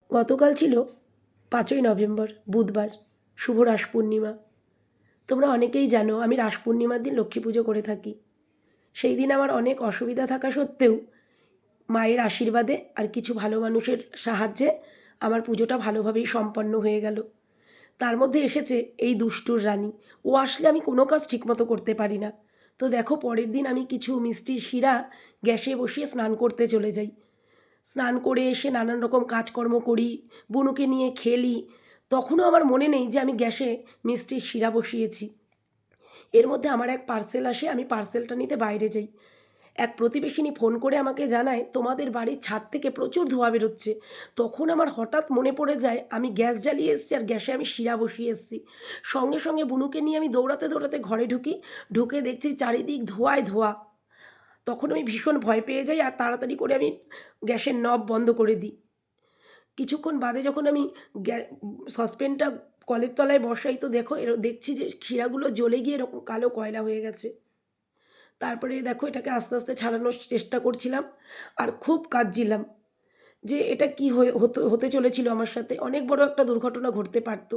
গতকাল ছিল 5ই নভেম্বর বুধবার, শুভ রাস পূর্ণিমা। তোমরা অনেকেই জানো আমি রাস পূর্ণিমার দিন লক্ষ্মী পুজো করে থাকি। সেই দিন আমার অনেক অসুবিধা থাকা সত্ত্বেও মায়ের আশীর্বাদে আর কিছু ভালো মানুষের সাহায্যে আমার পুজোটা ভালোভাবেই সম্পন্ন হয়ে গেল। তার মধ্যে এসেছে এই দুষ্টুর রানী। ও আসলে আমি কোনো কাজ ঠিকমতো করতে পারি না। তো দেখো, পরের দিন আমি কিছু মিষ্টির শিরা গ্যাসে বসিয়ে স্নান করতে চলে যাই। স্নান করে এসে নানান রকম কাজকর্ম করি, বুনুকে নিয়ে খেলি। তখনও আমার মনে নেই যে আমি গ্যাসে মিষ্টির শিরা বসিয়েছি। এর মধ্যে আমার এক পার্সেল আসে, আমি পার্সেলটা নিতে বাইরে যাই। এক প্রতিবেশিনী ফোন করে আমাকে জানায়, তোমাদের বাড়ির ছাদ থেকে প্রচুর ধোঁয়া বেরোচ্ছে। তখন আমার হঠাৎ মনে পড়ে যায় আমি গ্যাস জ্বালিয়ে এসেছি আর গ্যাসে আমি শিরা বসিয়ে এসেছি। সঙ্গে সঙ্গে বুনুকে নিয়ে আমি দৌড়াতে দৌড়াতে ঘরে ঢুকি। ঢুকে দেখছি চারিদিক ধোঁয়ায় ধোঁয়া। তখন আমি ভীষণ ভয় পেয়ে যাই আর তাড়াতাড়ি করে আমি গ্যাসের নব বন্ধ করে দিই। কিছুক্ষণ বাদে যখন আমি সসপ্যানটা কলের তলায় বসাই, তো দেখছি যে শিরাগুলো জ্বলে গিয়ে এরকম কালো কয়লা হয়ে গেছে। তারপরে দেখো, এটাকে আস্তে আস্তে ছাড়ানোর চেষ্টা করছিলাম আর খুব কাঁদছিলাম যে এটা কি হতে চলেছিল আমার সাথে। অনেক বড় একটা দুর্ঘটনা ঘটতে পারত।